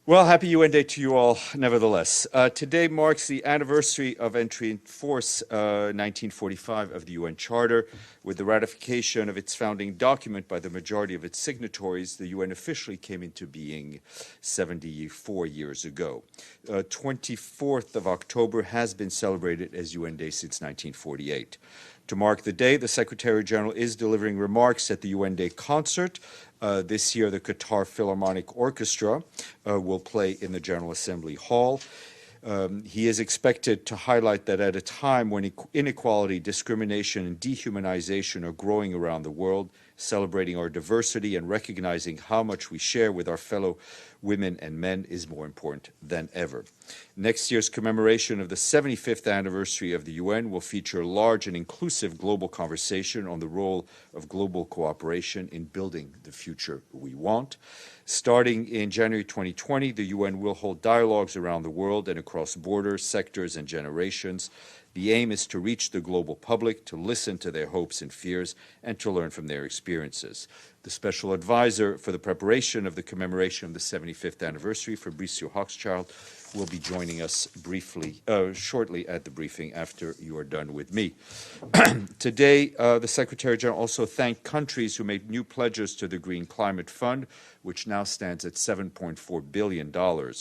Well, happy UN Day to you all, nevertheless. Today marks the anniversary of entry in force, 1945, of the UN Charter. With the ratification of its founding document by the majority of its signatories, the UN officially came into being 74 years ago. 24th of October has been celebrated as UN Day since 1948. To mark the day, the Secretary General is delivering remarks at the UN Day concert. This year, the Qatar Philharmonic Orchestra will play in the General Assembly Hall. He is expected to highlight that at a time when inequality, discrimination, and dehumanization are growing around the world, celebrating our diversity and recognizing how much we share with our fellow women and men is more important than ever. Next year's commemoration of the 75th anniversary of the UN will feature a large and inclusive global conversation on the role of global cooperation in building the future we want. Starting in January 2020, the UN will hold dialogues around the world and across borders, sectors, and generations. The aim is to reach the global public, to listen to their hopes and fears, and to learn from their experiences. The special advisor for the preparation of the commemoration of the 75th anniversary, Fabricio Hochschild, will be joining us shortly at the briefing after you are done with me. Today, the Secretary General also thanked countries who made new pledges to the Green Climate Fund, which now stands at $7.4 billion.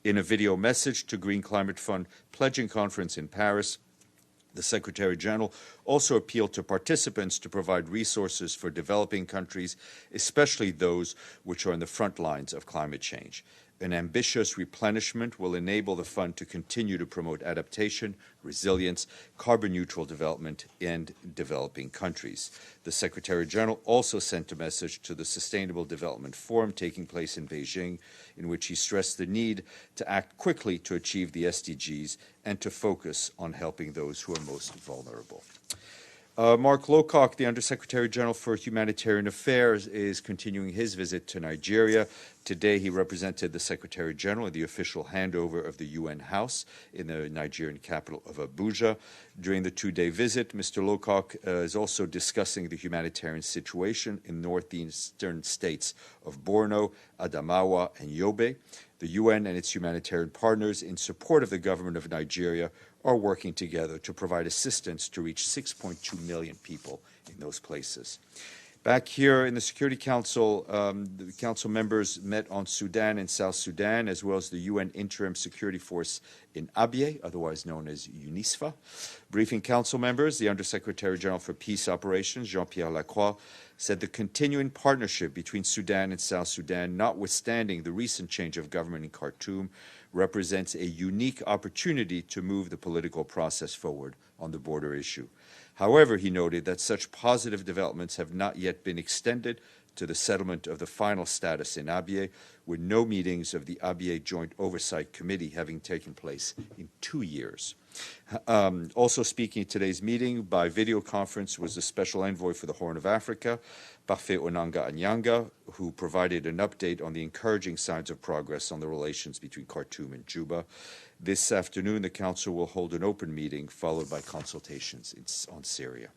In a video message to Green Climate Fund pledging conference in Paris, the Secretary General also appealed to participants to provide resources for developing countries, especially those which are in the front lines of climate change. An ambitious replenishment will enable the fund to continue to promote adaptation, resilience, carbon-neutral development in developing countries. The Secretary General also sent a message to the Sustainable Development Forum taking place in Beijing, in which he stressed the need to act quickly to achieve the SDGs and to focus on helping those who are most vulnerable. Mark Lowcock, the Undersecretary General for Humanitarian Affairs, is continuing his visit to Nigeria. Today, he represented the Secretary General at the official handover of the UN House in the Nigerian capital of Abuja. During the two-day visit, Mr. Lowcock is also discussing the humanitarian situation in northeastern states of Borno, Adamawa, and Yobe. The UN and its humanitarian partners, in support of the government of Nigeria, are working together to provide assistance to reach 6.2 million people in those places. Back here in the Security Council, the Council members met on Sudan and South Sudan, as well as the UN Interim Security Force in Abyei, otherwise known as UNISFA. Briefing Council members, the Undersecretary General for Peace Operations, Jean-Pierre Lacroix, said the continuing partnership between Sudan and South Sudan, notwithstanding the recent change of government in Khartoum, represents a unique opportunity to move the political process forward on the border issue. However, he noted that such positive developments have not yet been extended to the settlement of the final status in Abyei, with no meetings of the Abyei Joint Oversight Committee having taken place in 2 years. Also speaking at today's meeting by video conference was the Special Envoy for the Horn of Africa, Parfait Onanga Anyanga, who provided an update on the encouraging signs of progress on the relations between Khartoum and Juba. This afternoon, the Council will hold an open meeting followed by consultations on Syria.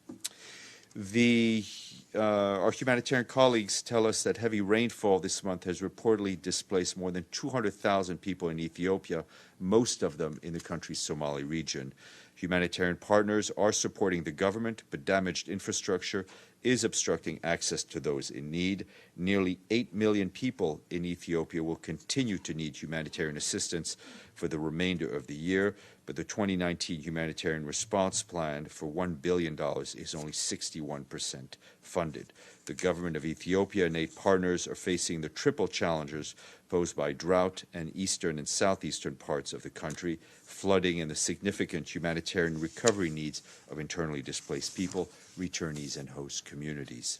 Our humanitarian colleagues tell us that heavy rainfall this month has reportedly displaced more than 200,000 people in Ethiopia, most of them in the country's Somali region. Humanitarian partners are supporting the government, but damaged infrastructure is obstructing access to those in need. Nearly 8 million people in Ethiopia will continue to need humanitarian assistance for the remainder of the year, but the 2019 humanitarian response plan for $1 billion is only 61% funded. The government of Ethiopia and aid partners are facing the triple challenges posed by drought and eastern and southeastern parts of the country, flooding, and the significant humanitarian recovery needs of internally displaced people, returnees, and host communities.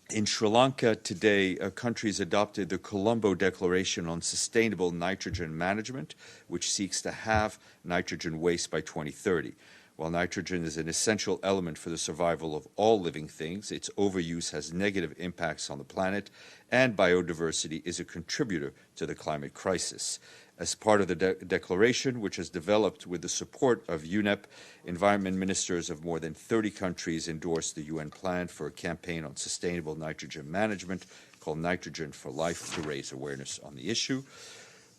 In Sri Lanka today, countries adopted the Colombo Declaration on Sustainable Nitrogen Management, which seeks to halve nitrogen waste by 2030. While nitrogen is an essential element for the survival of all living things, its overuse has negative impacts on the planet, and biodiversity is a contributor to the climate crisis. As part of the declaration, which is developed with the support of UNEP, environment ministers of more than 30 countries endorsed the UN plan for a campaign on sustainable nitrogen management called Nitrogen for Life to raise awareness on the issue.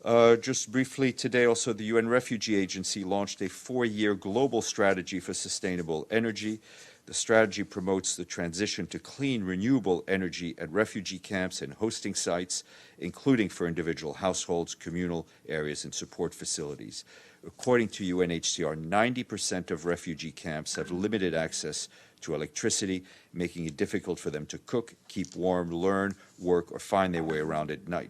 Just briefly, today also the UN Refugee Agency launched a 4-year global strategy for sustainable energy. The strategy promotes the transition to clean, renewable energy at refugee camps and hosting sites, including for individual households, communal areas, and support facilities. According to UNHCR, 90% of refugee camps have limited access to electricity, making it difficult for them to cook, keep warm, learn, work, or find their way around at night,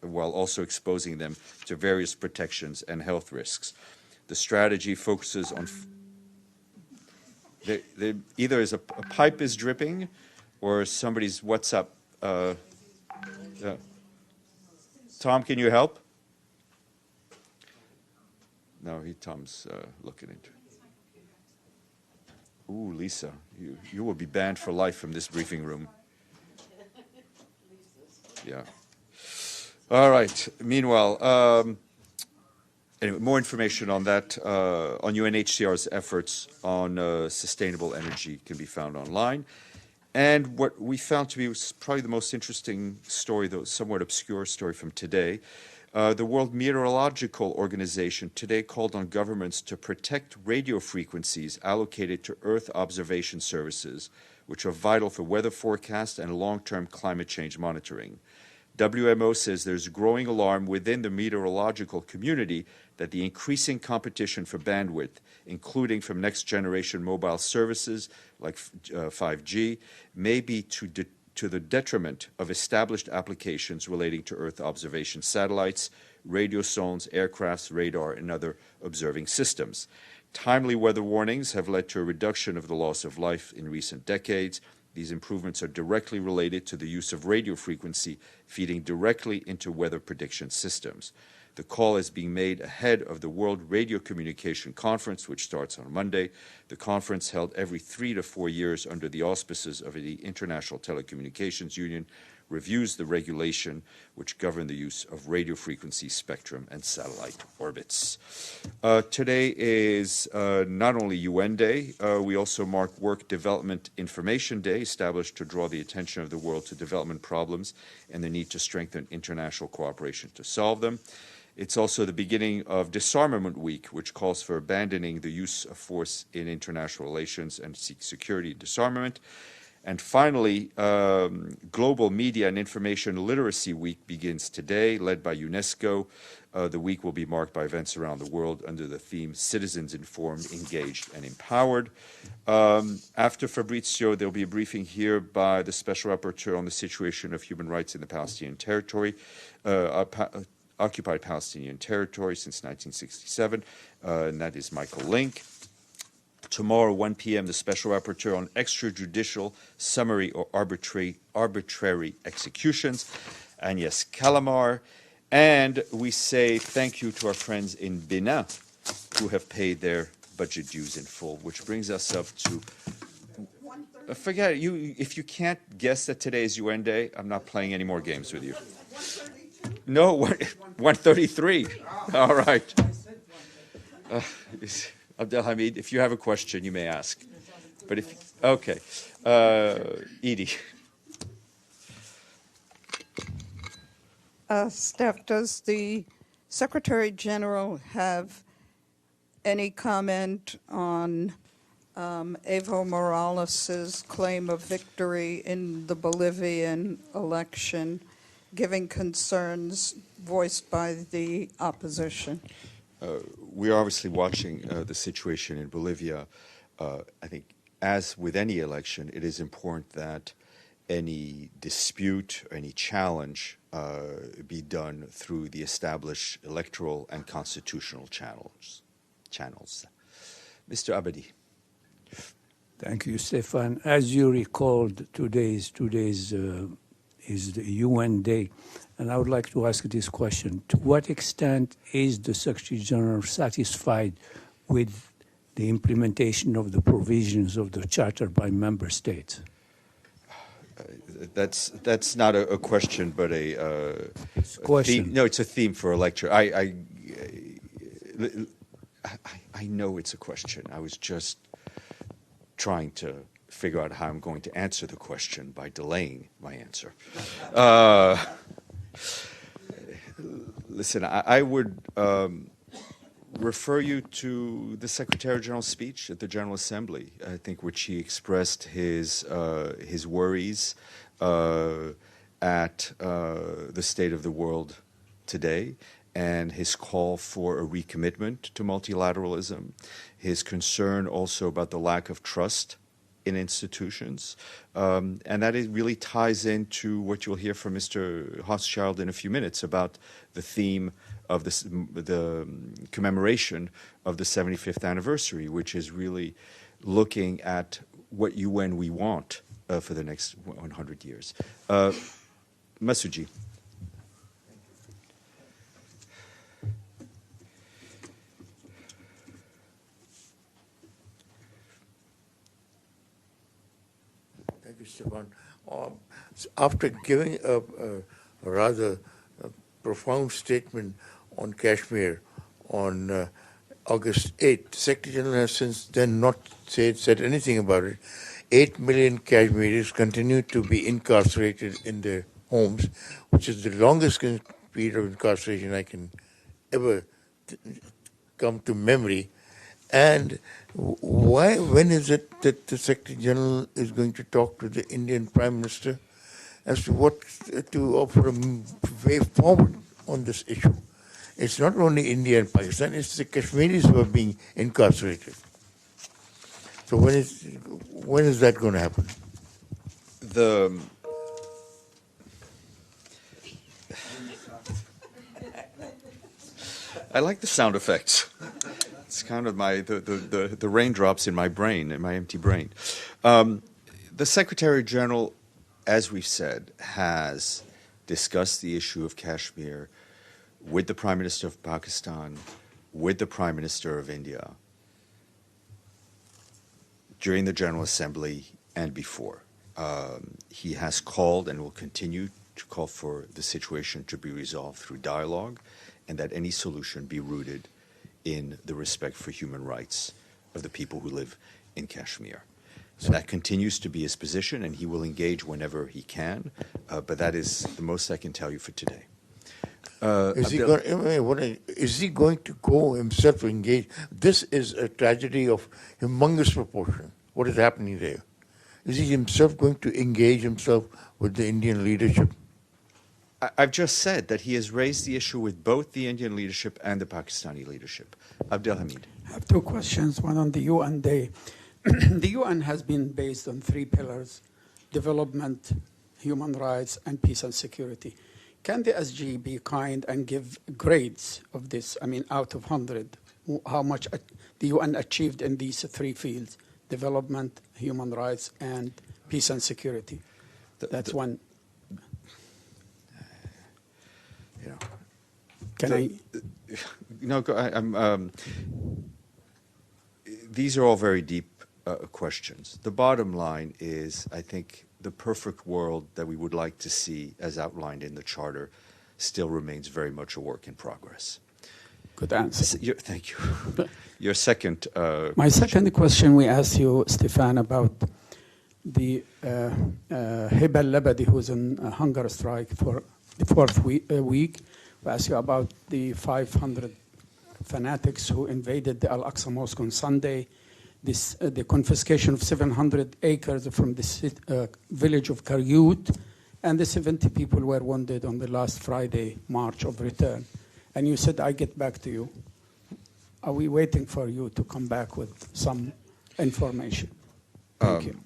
while also exposing them to various protections and health risks. The strategy focuses on either as a pipe is dripping or somebody's what's up. Tom, can you help? No, Tom's looking into it. Ooh, Lisa, you will be banned for life from this briefing room. Yeah. All right. Meanwhile, anyway, more information on that, on UNHCR's efforts on sustainable energy can be found online. And what we found to be was probably the most interesting story, though somewhat obscure story from today, the World Meteorological Organization today called on governments to protect radio frequencies allocated to Earth observation services, which are vital for weather forecast and long-term climate change monitoring. WMO says there's growing alarm within the meteorological community that the increasing competition for bandwidth, including from next-generation mobile services like 5G, may be to the detriment of established applications relating to Earth observation satellites, radiosones, aircrafts, radar, and other observing systems. Timely weather warnings have led to a reduction of the loss of life in recent decades. These improvements are directly related to the use of radio frequency, feeding directly into weather prediction systems. The call is being made ahead of the World Radio Communication Conference, which starts on Monday. The conference, held every 3 to 4 years under the auspices of the International Telecommunications Union, reviews the regulation which govern the use of radio frequency spectrum and satellite orbits. Today is not only UN Day, we also mark Work Development Information Day, established to draw the attention of the world to development problems and the need to strengthen international cooperation to solve them. It's also the beginning of Disarmament Week, which calls for abandoning the use of force in international relations and seek security and disarmament. And finally, Global Media and Information Literacy Week begins today, led by UNESCO. The week will be marked by events around the world under the theme Citizens Informed, Engaged, and Empowered. After Fabrizio, there will be a briefing here by the Special Rapporteur on the situation of human rights in the Palestinian territory, occupied Palestinian territory since 1967, and that is Michael Link. Tomorrow, 1 p.m., the Special Rapporteur on extrajudicial, summary, or arbitrary executions, Agnès Calamar. And we say thank you to our friends in Benin who have paid their budget dues in full, which brings us up to... forget it. If you can't guess that today is UN Day, I'm not playing any more games with you. No, 133. All right. Abdelhamid, if you have a question, you may ask. But if, okay. Edie. Steph, does the Secretary General have any comment on Evo Morales' claim of victory in the Bolivian election, giving concerns voiced by the opposition? We are obviously watching the situation in Bolivia. I think, as with any election, it is important that any dispute or any challenge be done through the established electoral and constitutional channels. Mr. Abadi. Thank you, Stéphane. As you recalled, today's is the UN Day. And I would like to ask this question. To what extent is the Secretary General satisfied with the implementation of the provisions of the Charter by member states? That's not a question, but a question. Theme. No, it's a theme for a lecture. I know it's a question. I was just trying to figure out how I'm going to answer the question by delaying my answer. Listen, I would refer you to the Secretary General's speech at the General Assembly, I think, which he expressed his worries at the state of the world today, and his call for a recommitment to multilateralism, his concern also about the lack of trust in institutions, and that really ties into what you'll hear from Mr. Hochschild in a few minutes about the theme of the commemoration of the 75th anniversary, which is really looking at what UN we want for the next 100 years. Masuji. Thank you, Stéphane. After giving a rather profound statement on Kashmir on August 8th, Secretary General has since then not said anything about it. 8 million Kashmiris continue to be incarcerated in their homes, which is the longest period of incarceration I can ever come to memory. And when is it that the Secretary General is going to talk to the Indian Prime Minister as to to offer a way forward on this issue? It's not only India and Pakistan, it's the Kashmiris who are being incarcerated. So when is that going to happen? I like the sound effects. It's kind of the raindrops in my brain, in my empty brain. The Secretary General, as we've said, has discussed the issue of Kashmir with the Prime Minister of Pakistan, with the Prime Minister of India, during the General Assembly and before. He has called and will continue to call for the situation to be resolved through dialogue, and that any solution be rooted in the respect for human rights of the people who live in Kashmir. So that continues to be his position, and he will engage whenever he can, but that is the most I can tell you for today. Is he going to go himself to engage? This is a tragedy of humongous proportion, what is happening there. Is he himself going to engage himself with the Indian leadership? I've just said that he has raised the issue with both the Indian leadership and the Pakistani leadership. Abdelhamid. I have two questions, one on the UN Day. The UN has been based on 3 pillars: development, human rights, and peace and security. Can the SG be kind and give grades of this? I mean, out of 100, how much the UN achieved in these 3 fields: development, human rights, and peace and security? That's one. Yeah. Can I? No, these are all very deep questions. The bottom line is, I think, the perfect world that we would like to see, as outlined in the Charter, still remains very much a work in progress. Good answer. Thank you. Your second My second question, we asked you, Stéphane, about the Hiba al-Labadi, who's on a hunger strike for the 4th week. We asked you about the 500 fanatics who invaded the Al-Aqsa Mosque on Sunday, the confiscation of 700 acres from the village of Karyut, and the 70 people were wounded on the last Friday march of return. And you said, I get back to you. Are we waiting for you to come back with some information? Thank you.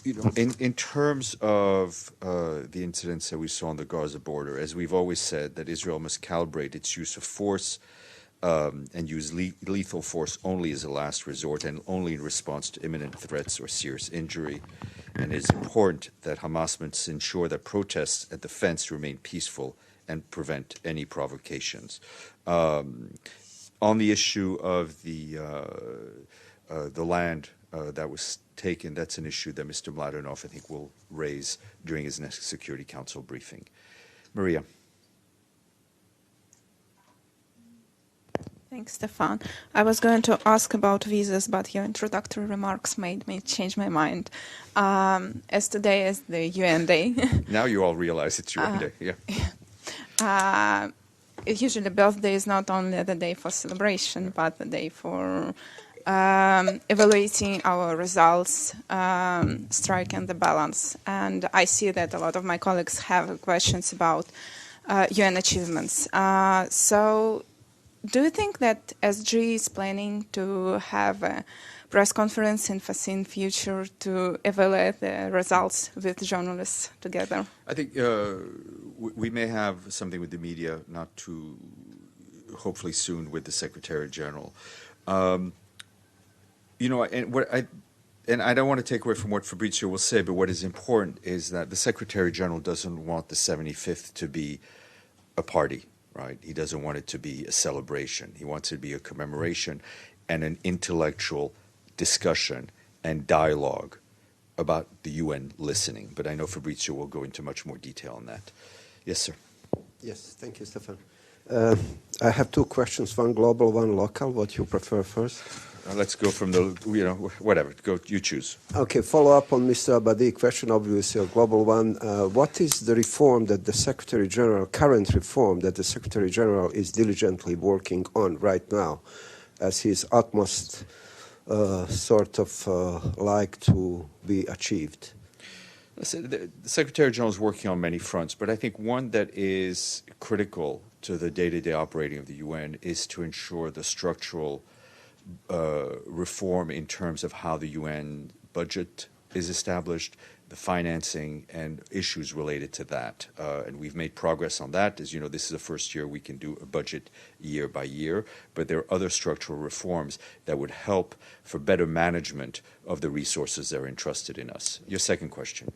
You know, in terms of the incidents that we saw on the Gaza border, as we've always said, that Israel must calibrate its use of force and use lethal force only as a last resort and only in response to imminent threats or serious injury. And it is important that Hamas must ensure that protests at the fence remain peaceful and prevent any provocations. On the issue of the land that was taken, that's an issue that Mr. Mladenov, I think, will raise during his next Security Council briefing. Maria. Thanks, Stéphane. I was going to ask about visas, but your introductory remarks made me change my mind. As today is the UN Day. Now you all realize it's UN Day. Yeah. Usually birthday is not only the day for celebration, but the day for evaluating our results, striking the balance. And I see that a lot of my colleagues have questions about UN achievements. So do you think that SG is planning to have a press conference in foreseen future to evaluate the results with journalists together? I think we may have something with the media, not too, hopefully soon, with the Secretary General. And I don't want to take away from what Fabrizio will say, but what is important is that the Secretary General doesn't want the 75th to be a party, right? He doesn't want it to be a celebration. He wants it to be a commemoration and an intellectual discussion and dialogue about the UN listening. But I know Fabrizio will go into much more detail on that. Yes, sir. Yes, thank you, Stéphane. I have two questions, one global, one local. What you prefer first? Let's go from the, whatever. Go, you choose. Okay, follow up on Mr. Abadi question, obviously a global one. What is the reform that the Secretary General, current reform that the Secretary General is diligently working on right now as his utmost like to be achieved? The Secretary General is working on many fronts, but I think one that is critical to the day-to-day operating of the UN is to ensure the structural reform in terms of how the UN budget is established, the financing, and issues related to that. And we've made progress on that. As you know, this is the first year we can do a budget year by year, but there are other structural reforms that would help for better management of the resources that are entrusted in us. Your second question.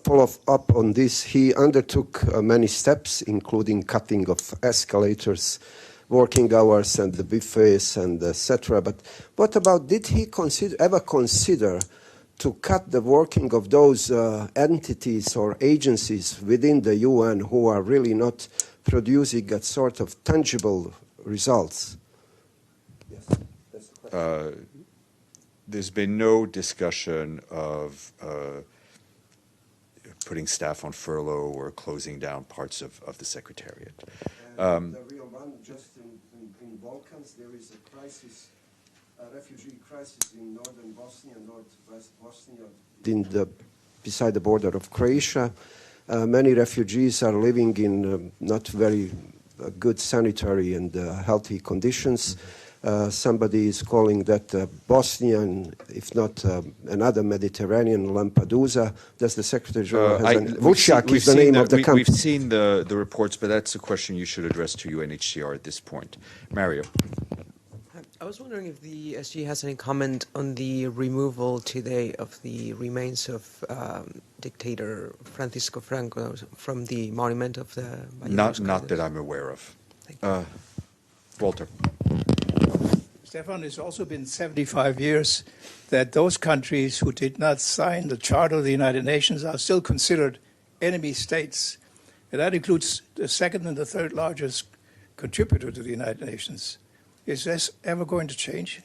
Follow up on this. He undertook many steps, including cutting of escalators, working hours, and the buffets, and etc. But what about, did he ever consider to cut the working of those entities or agencies within the UN who are really not producing a sort of tangible results? Yes, that's the question. There's been no discussion of putting staff on furlough or closing down parts of the Secretariat. The real one, just in Balkans, there is a crisis, a refugee crisis in northern Bosnia, northwest Bosnia, beside the border of Croatia. Many refugees are living in not very good sanitary and healthy conditions. Somebody is calling that Bosnian, if not another Mediterranean, Lampedusa. Does the Secretary General have Vučjak is the name of the country. We've seen the reports, but that's a question you should address to UNHCR at this point. Mario. I was wondering if the SG has any comment on the removal today of the remains of dictator Francisco Franco from the monument of the... Not that I'm aware of. Walter. Stéphane, it's also been 75 years that those countries who did not sign the Charter of the United Nations are still considered enemy states. And that includes the second and the third largest contributor to the United Nations. Is this ever going to change?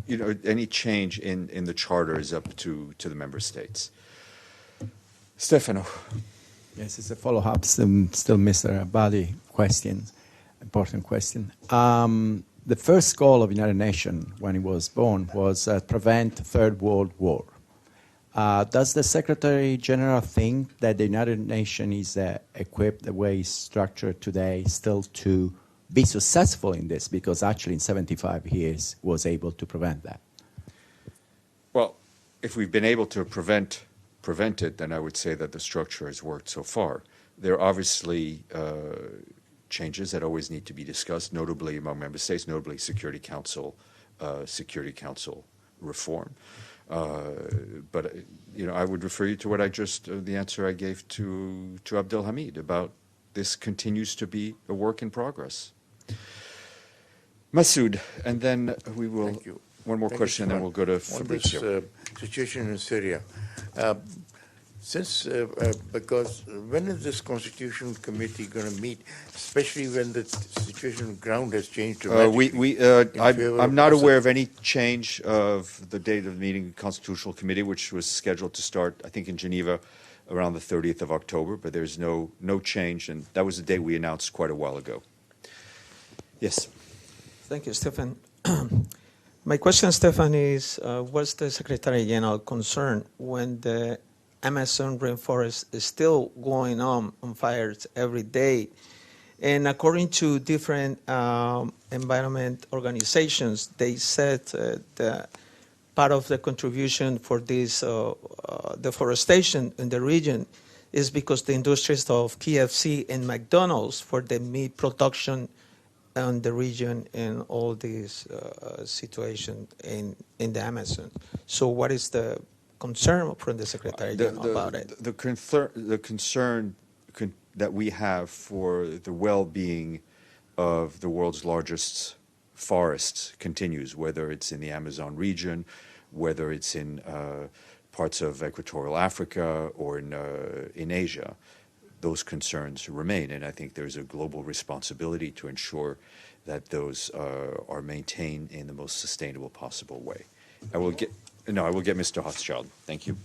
You know, any change in the Charter is up to the member states. Stefano. Yes, it's a follow-up, still Mr. Abadi question, important question. The first goal of the United Nations when it was born was prevent Third World War. Does the Secretary General think that the United Nations is equipped the way it's structured today still to be successful in this? Because actually in 75 years was able to prevent that. Well, if we've been able to prevent it, then I would say that the structure has worked so far. There are obviously changes that always need to be discussed, notably among member states, notably Security Council reform. But you know, I would refer you to what I just the answer I gave to Abdelhamid about this continues to be a work in progress. Masoud, and then we will. Thank you. One more Thank question, you, and then we'll go to on Fabrizio. this situation in Syria. Because when is this Constitutional Committee going to meet, especially when the situation on the ground has changed dramatically? I'm not aware of any change of the date of the meeting of the Constitutional Committee, which was scheduled to start, I think, in Geneva around the 30th of October, but there's no change, and that was the date we announced quite a while ago. Yes. Thank you, Stéphane. My question, Stéphane, is what's the Secretary General concern when the Amazon rainforest is still going on fires every day? And according to different environment organizations, they said that part of the contribution for this deforestation in the region is because the industries of KFC and McDonald's for the meat production in the region and all these situation in the Amazon. So what is the concern from the Secretary General about it? The concern that we have for the well-being of the world's largest forests continues, whether it's in the Amazon region, whether it's in parts of equatorial Africa or in Asia. Those concerns remain, and I think there's a global responsibility to ensure that those are maintained in the most sustainable possible way. I will get Mr. Hochschild. Thank you.